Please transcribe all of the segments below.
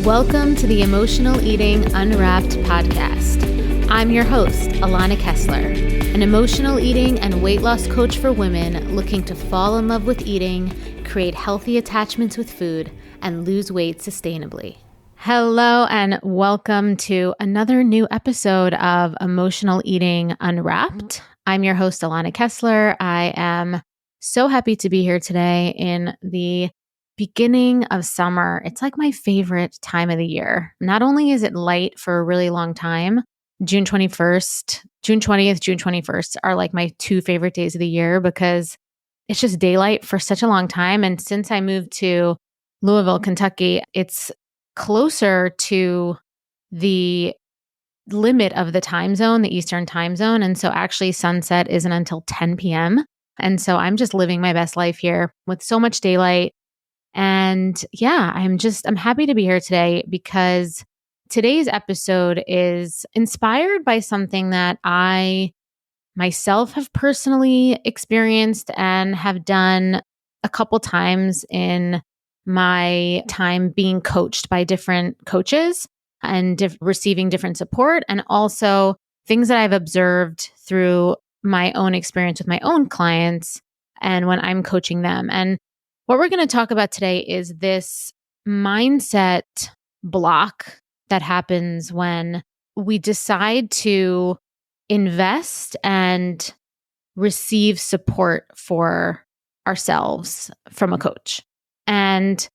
Welcome to the Emotional Eating Unwrapped podcast. I'm your host, Alana Kessler, an emotional eating and weight loss coach for women looking to fall in love with eating, create healthy attachments with food, and lose weight sustainably. Hello, and welcome to another new episode of Emotional Eating Unwrapped. I'm your host, Alana Kessler. I am so happy to be here today in the beginning of summer. It's like my favorite time of the year. Not only is it light for a really long time, June 20th, June 21st are like my two favorite days of the year because it's just daylight for such a long time. And since I moved to Louisville, Kentucky, it's closer to the limit of the time zone, the Eastern time zone. And so actually sunset isn't until 10 p.m. And so I'm just living my best life here with so much daylight. And yeah, I'm happy to be here today because today's episode is inspired by something that I myself have personally experienced and have done a couple times in my time being coached by different coaches and receiving different support, and also things that I've observed through my own experience with my own clients and when I'm coaching them. And what we're going to talk about today is this mindset block that happens when we decide to invest and receive support for ourselves from a coach. And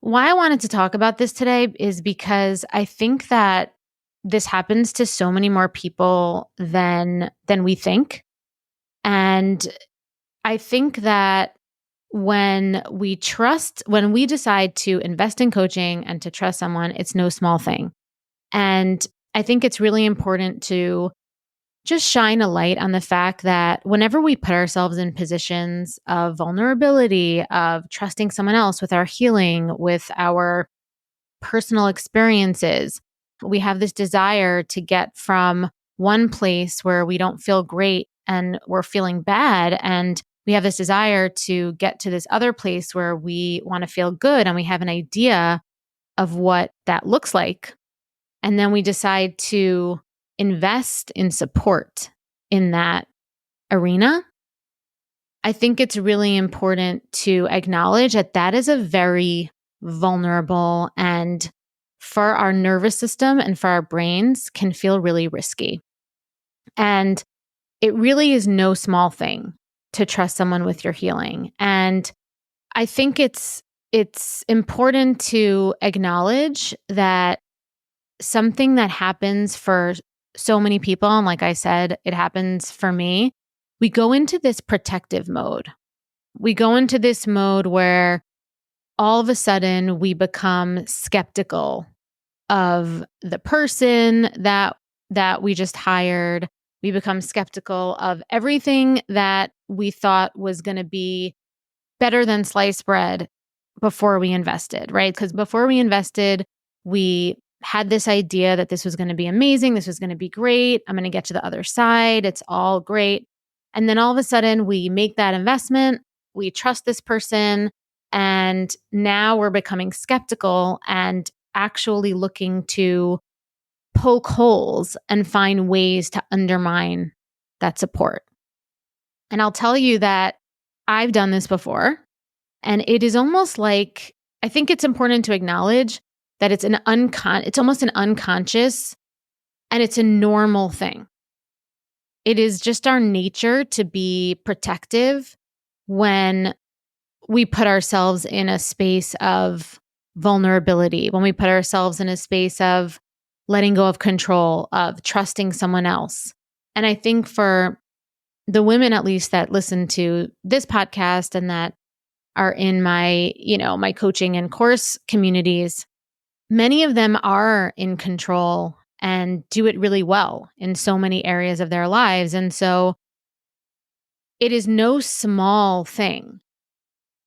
why I wanted to talk about this today is because I think that this happens to so many more people than we think. And I think that when we decide to invest in coaching and to trust someone, it's no small thing. And I think it's really important to just shine a light on the fact that whenever we put ourselves in positions of vulnerability, of trusting someone else with our healing, with our personal experiences, we have this desire to get from one place where we don't feel great and we're feeling bad, and we have this desire to get to this other place where we want to feel good and we have an idea of what that looks like. And then we decide to invest in support in that arena. I think it's really important to acknowledge that that is a very vulnerable, and for our nervous system and for our brains can feel really risky. And it really is no small thing to trust someone with your healing. And I think it's important to acknowledge that something that happens for so many people, and like I said, it happens for me, we go into this protective mode. We go into this mode where all of a sudden we become skeptical of the person that we just hired. We become skeptical of everything that we thought was going to be better than sliced bread before we invested, right? Because before we invested, we had this idea that this was going to be amazing. This was going to be great. I'm going to get to the other side. It's all great. And then all of a sudden we make that investment. We trust this person. And now we're becoming skeptical and actually looking to poke holes and find ways to undermine that support. And I'll tell you that I've done this before. And it is almost like, I think it's important to acknowledge that it's almost an unconscious, and it's a normal thing. It is just our nature to be protective when we put ourselves in a space of vulnerability, when we put ourselves in a space of letting go of control, of trusting someone else. And I think for the women, at least, that listen to this podcast and that are in my coaching and course communities, many of them are in control and do it really well in so many areas of their lives. And so it is no small thing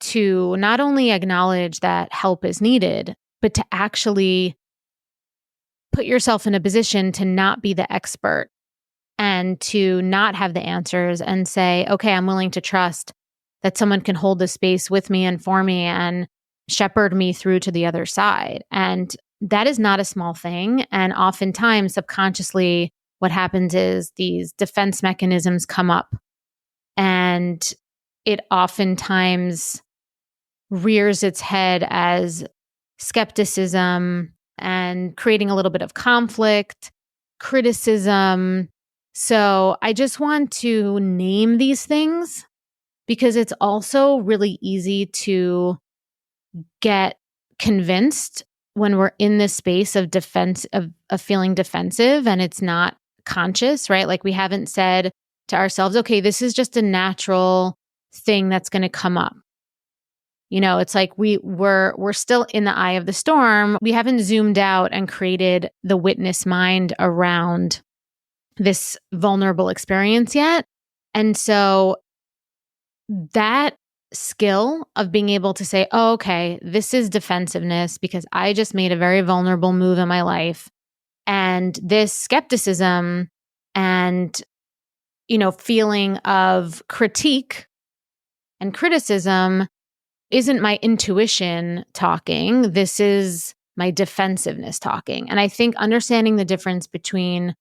to not only acknowledge that help is needed, but to actually put yourself in a position to not be the expert and to not have the answers and say, okay, I'm willing to trust that someone can hold the space with me and for me and shepherd me through to the other side. And that is not a small thing. And oftentimes, subconsciously, what happens is these defense mechanisms come up, and it oftentimes rears its head as skepticism and creating a little bit of conflict, criticism. So I just want to name these things because it's also really easy to get convinced when we're in this space of defense, of feeling defensive, and it's not conscious, right? Like we haven't said to ourselves, okay, this is just a natural thing that's going to come up. It's like we're still in the eye of the storm. We haven't zoomed out and created the witness mind around this vulnerable experience yet. And so that skill of being able to say, oh, okay, this is defensiveness because I just made a very vulnerable move in my life. And this skepticism and, feeling of critique and criticism isn't my intuition talking. This is my defensiveness talking. And I think understanding the difference between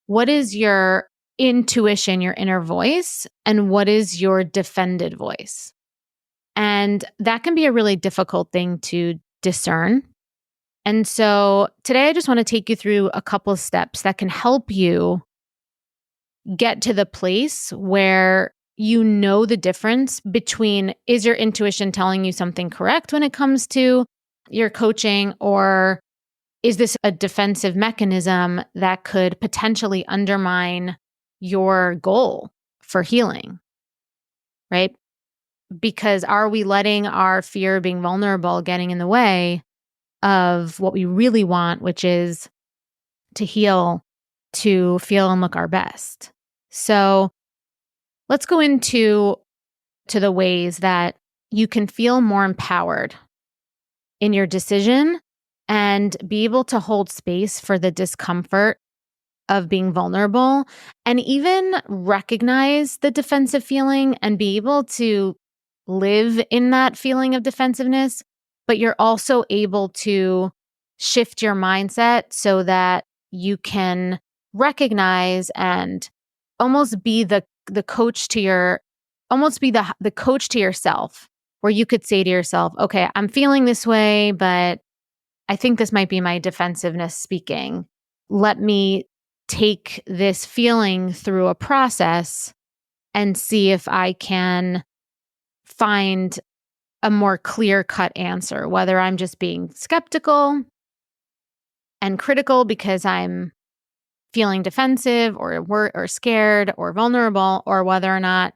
what is your intuition, your inner voice, and what is your defended voice. And that can be a really difficult thing to discern. And so today I just want to take you through a couple of steps that can help you get to the place where you know the difference between, is your intuition telling you something correct when it comes to your coaching, or is this a defensive mechanism that could potentially undermine your goal for healing, right? Because are we letting our fear of being vulnerable getting in the way of what we really want, which is to heal, to feel and look our best? So let's go into the ways that you can feel more empowered in your decision and be able to hold space for the discomfort of being vulnerable, and even recognize the defensive feeling and be able to live in that feeling of defensiveness, but you're also able to shift your mindset so that you can recognize and almost be the coach to your, almost be the coach to yourself, where you could say to yourself, okay, I'm feeling this way, but I think this might be my defensiveness speaking. Let me take this feeling through a process and see if I can find a more clear-cut answer, whether I'm just being skeptical and critical because I'm feeling defensive or scared or vulnerable, or whether or not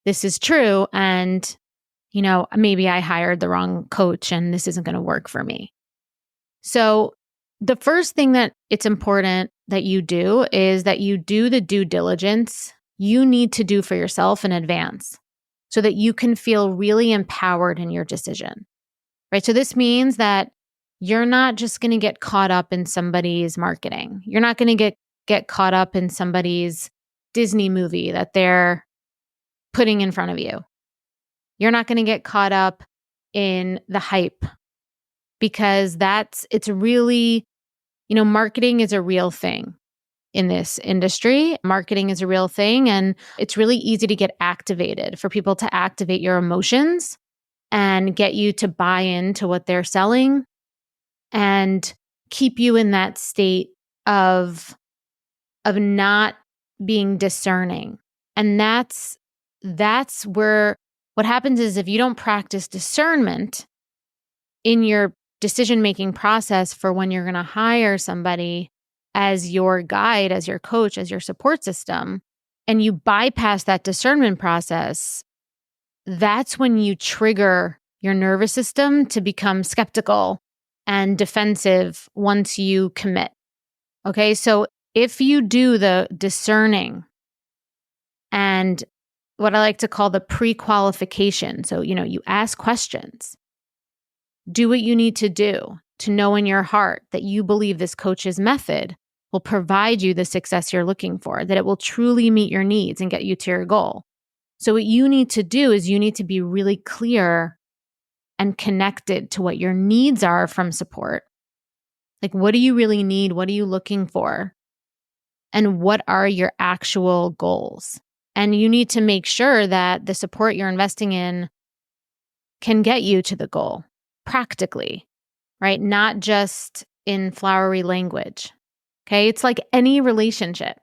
this is true and, maybe I hired the wrong coach and this isn't going to work for me. So the first thing that it's important that you do is that you do the due diligence you need to do for yourself in advance so that you can feel really empowered in your decision, right? So this means that you're not just going to get caught up in somebody's marketing. You're not going to get caught up in somebody's Disney movie that they're putting in front of you. You're not going to get caught up in the hype, because it's really, marketing is a real thing in this industry. Marketing is a real thing, and it's really easy to get activated, for people to activate your emotions and get you to buy into what they're selling and keep you in that state of not being discerning. And that's where what happens is, if you don't practice discernment in your decision-making process for when you're going to hire somebody as your guide, as your coach, as your support system, and you bypass that discernment process, that's when you trigger your nervous system to become skeptical and defensive once you commit. Okay, so if you do the discerning and what I like to call the pre-qualification, so, you ask questions, do what you need to do to know in your heart that you believe this coach's method will provide you the success you're looking for, that it will truly meet your needs and get you to your goal. So what you need to do is you need to be really clear and connected to what your needs are from support, Like, what do you really need? What are you looking for? And what are your actual goals? And you need to make sure that the support you're investing in can get you to the goal practically, right? Not just in flowery language. Okay. It's like any relationship,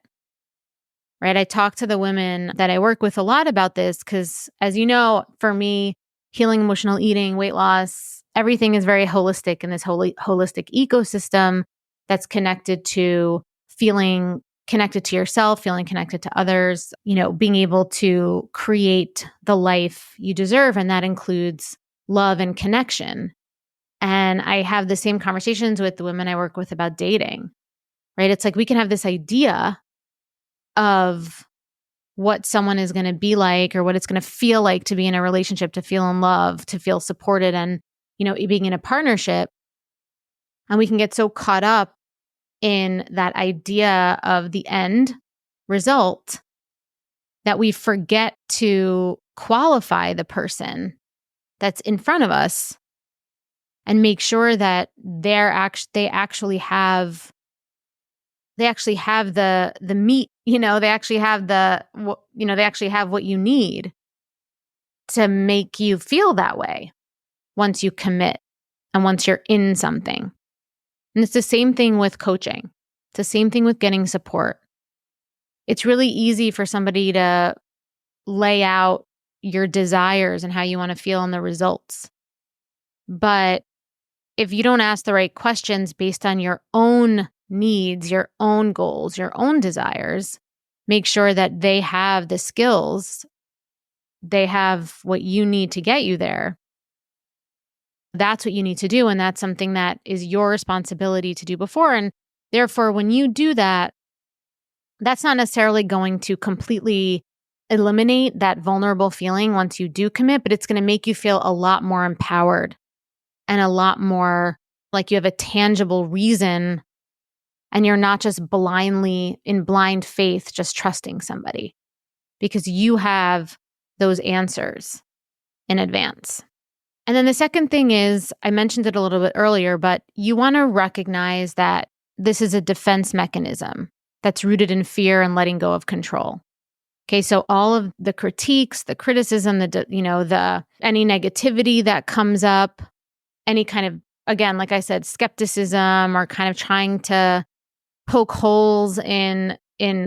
right? I talk to the women that I work with a lot about this because, as you know, for me, healing emotional eating, weight loss, everything is very holistic in this holistic ecosystem that's connected to feeling connected to yourself, feeling connected to others, being able to create the life you deserve. And that includes love and connection. And I have the same conversations with the women I work with about dating, right? It's like we can have this idea of what someone is going to be like or what it's going to feel like to be in a relationship, to feel in love, to feel supported and, being in a partnership. And we can get so caught up in that idea of the end result that we forget to qualify the person that's in front of us and make sure that they actually have the meat, they actually have they actually have what you need to make you feel that way once you commit and once you're in something. And it's the same thing with coaching. It's the same thing with getting support. It's really easy for somebody to lay out your desires and how you want to feel and the results. But if you don't ask the right questions based on your own needs, your own goals, your own desires, make sure that they have the skills, they have what you need to get you there. That's what you need to do. And that's something that is your responsibility to do before. And therefore, when you do that, that's not necessarily going to completely eliminate that vulnerable feeling once you do commit, but it's going to make you feel a lot more empowered and a lot more like you have a tangible reason and you're not just blindly in blind faith, just trusting somebody because you have those answers in advance. And then the second thing is, I mentioned it a little bit earlier, but you want to recognize that this is a defense mechanism that's rooted in fear and letting go of control. Okay, so all of the critiques, the criticism, any negativity that comes up, any kind of, again, like I said, skepticism or kind of trying to poke holes in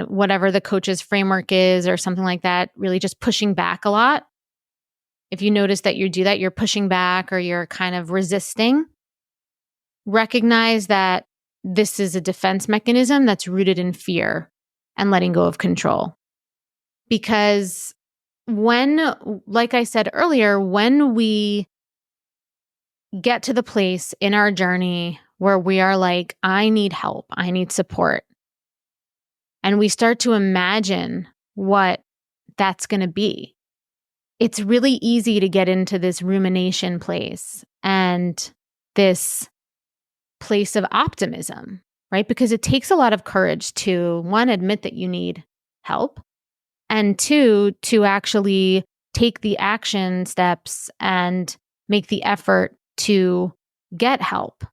whatever the coach's framework is or something like that, really just pushing back a lot. If you notice that you do that, you're pushing back or you're kind of resisting, recognize that this is a defense mechanism that's rooted in fear and letting go of control. Because like I said earlier, when we get to the place in our journey where we are like, I need help, I need support, and we start to imagine what that's going to be, it's really easy to get into this rumination place and this place of optimism, right? Because it takes a lot of courage to, one, admit that you need help, and two, to actually take the action steps and make the effort to get help.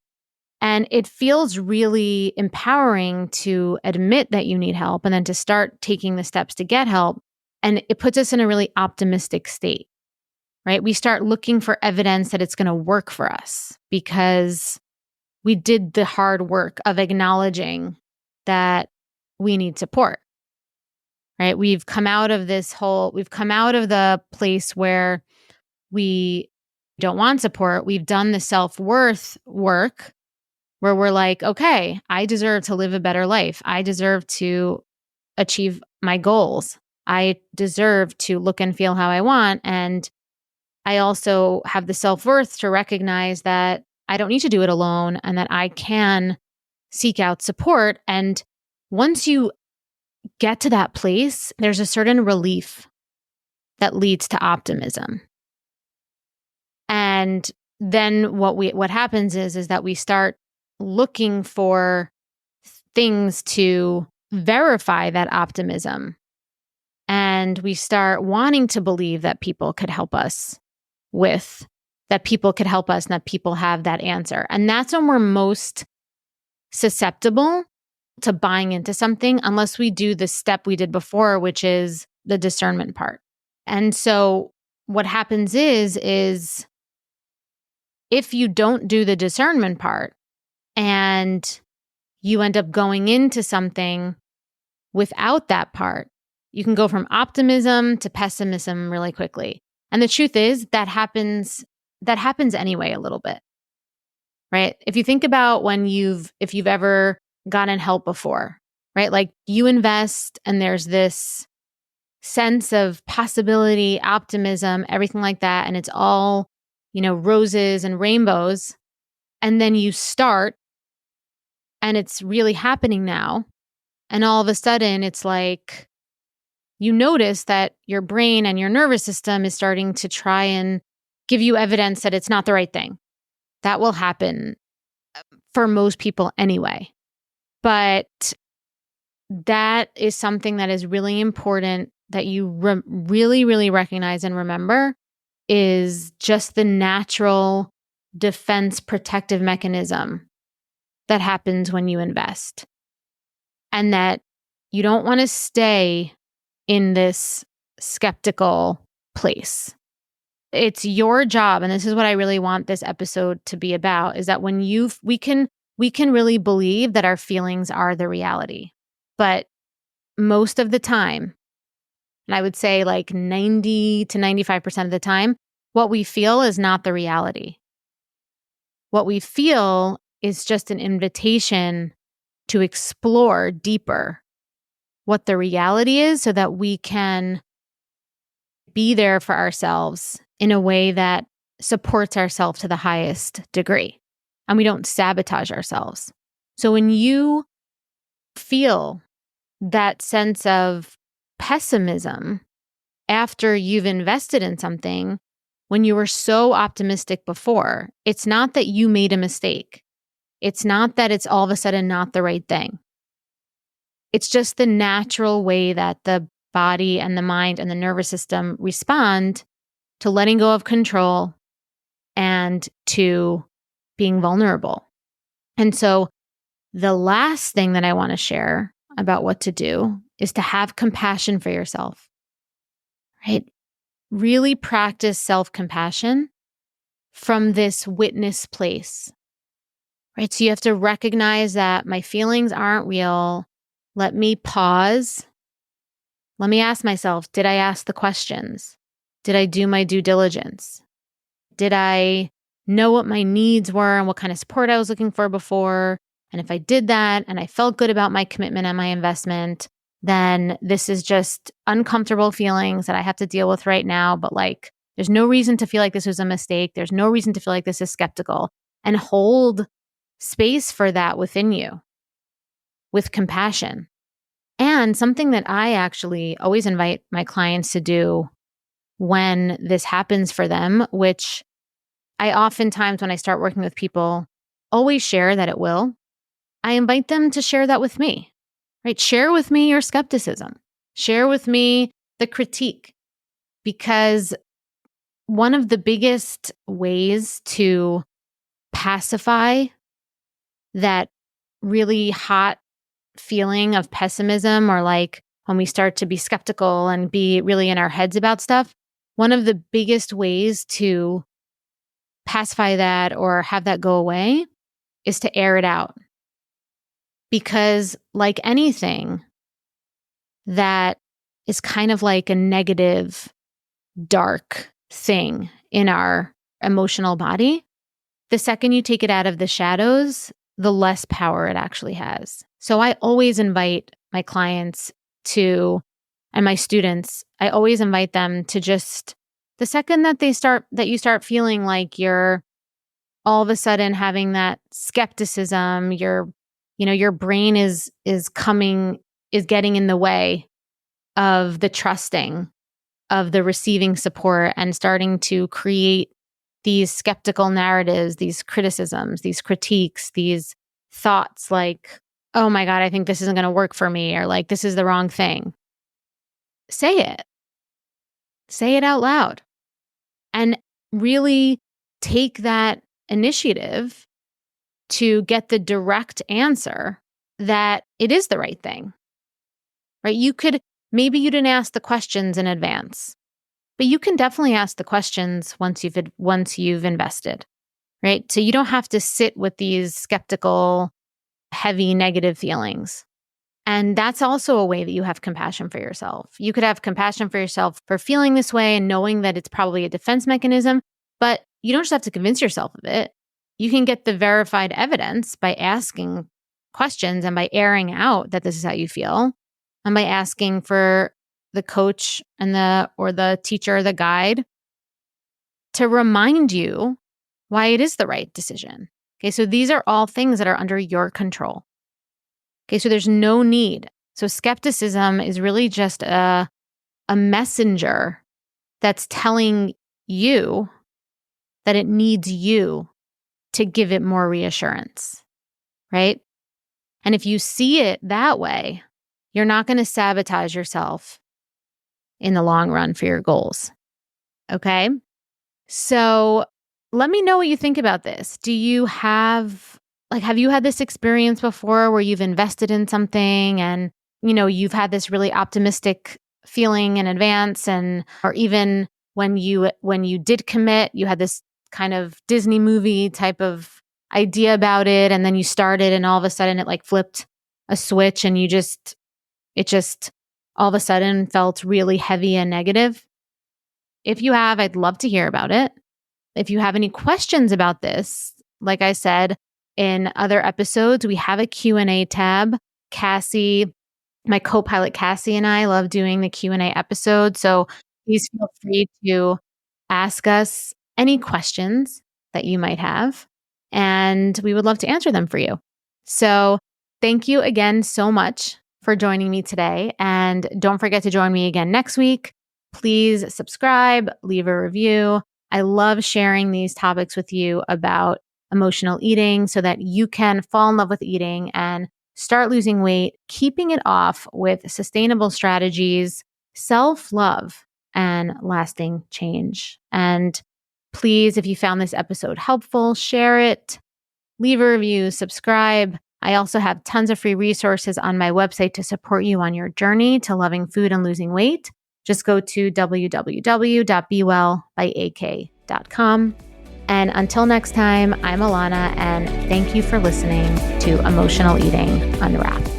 And it feels really empowering to admit that you need help and then to start taking the steps to get help. And it puts us in a really optimistic state, right? We start looking for evidence that it's going to work for us because we did the hard work of acknowledging that we need support, right? We've come out of the place where we don't want support. We've done the self-worth work where we're like, okay, I deserve to live a better life. I deserve to achieve my goals. I deserve to look and feel how I want. And I also have the self-worth to recognize that I don't need to do it alone and that I can seek out support. And once you get to that place, there's a certain relief that leads to optimism. And then what happens is that we start looking for things to verify that optimism. And we start wanting to believe that people could help us and that people have that answer. And that's when we're most susceptible to buying into something unless we do the step we did before, which is the discernment part. And so what happens is if you don't do the discernment part and you end up going into something without that part, you can go from optimism to pessimism really quickly. And the truth is that happens anyway a little bit, right? If you think about if you've ever gotten help before, right? Like you invest and there's this sense of possibility, optimism, everything like that. And it's all, roses and rainbows. And then you start and it's really happening now. And all of a sudden it's like, you notice that your brain and your nervous system is starting to try and give you evidence that it's not the right thing. That will happen for most people anyway. But that is something that is really important that you really, really recognize and remember is just the natural defense protective mechanism that happens when you invest. And that you don't want to stay in this skeptical place. It's your job, and this is what I really want this episode to be about, is that when we can really believe that our feelings are the reality. But most of the time, and I would say like 90 to 95% of the time, what we feel is not the reality. What we feel is just an invitation to explore deeper what the reality is so that we can be there for ourselves in a way that supports ourselves to the highest degree. And we don't sabotage ourselves. So when you feel that sense of pessimism after you've invested in something, when you were so optimistic before, it's not that you made a mistake. It's not that it's all of a sudden not the right thing. It's just the natural way that the body and the mind and the nervous system respond to letting go of control and to being vulnerable. And so the last thing that I want to share about what to do is to have compassion for yourself, right? Really practice self-compassion from this witness place, right? So you have to recognize that my feelings aren't real. Let me pause. Let me ask myself, did I ask the questions? Did I do my due diligence? Did I know what my needs were and what kind of support I was looking for before? And if I did that and I felt good about my commitment and my investment, then this is just uncomfortable feelings that I have to deal with right now. But like, there's no reason to feel like this was a mistake. There's no reason to feel like this is skeptical. And hold space for that within you with compassion. And something that I actually always invite my clients to do when this happens for them, which I oftentimes, when I start working with people, always share that it will. I invite them to share that with me, right? Share with me your skepticism. Share with me the critique. Because one of the biggest ways to pacify that really hot feeling of pessimism, or like when we start to be skeptical and be really in our heads about stuff, one of the biggest ways to pacify that or have that go away is to air it out. Because like anything that is kind of like a negative, dark thing in our emotional body, the second you take it out of the shadows, the less power it actually has. So I always invite my clients and my students, I always invite them to just, the second that you start feeling like you're all of a sudden having that skepticism, your brain is getting in the way of the trusting, of the receiving support, and starting to create these skeptical narratives, these criticisms, these critiques, these thoughts like, oh my God, I think this isn't going to work for me, or like, this is the wrong thing. Say it. Say it out loud. And really take that initiative to get the direct answer that it is the right thing, right? Maybe you didn't ask the questions in advance, but you can definitely ask the questions once you've invested, right? So you don't have to sit with these skeptical, heavy, negative feelings. And that's also a way that you have compassion for yourself. You could have compassion for yourself for feeling this way and knowing that it's probably a defense mechanism, but you don't just have to convince yourself of it. You can get the verified evidence by asking questions and by airing out that this is how you feel, and by asking for the coach or the teacher, the guide, to remind you why it is the right decision. Okay, so these are all things that are under your control. Okay, so there's no need. So skepticism is really just a messenger that's telling you that it needs you to give it more reassurance, right? And if you see it that way, you're not going to sabotage yourself in the long run for your goals. Okay? So let me know what you think about this. Have you had this experience before where you've invested in something and, you've had this really optimistic feeling in advance, or even when you did commit, you had this kind of Disney movie type of idea about it, and then you started and all of a sudden it flipped a switch and it just all of a sudden felt really heavy and negative? If you have, I'd love to hear about it. If you have any questions about this, like I said in other episodes, we have a Q&A tab. Cassie, my co-pilot Cassie, and I love doing the Q&A episode. So please feel free to ask us any questions that you might have, and we would love to answer them for you. So thank you again so much for joining me today. And don't forget to join me again next week. Please subscribe, leave a review. I love sharing these topics with you about emotional eating so that you can fall in love with eating and start losing weight, keeping it off with sustainable strategies, self-love, and lasting change. And please, if you found this episode helpful, share it, leave a review, subscribe. I also have tons of free resources on my website to support you on your journey to loving food and losing weight. Just go to www.bewellbyak.com. And until next time, I'm Alana, and thank you for listening to Emotional Eating Unwrapped.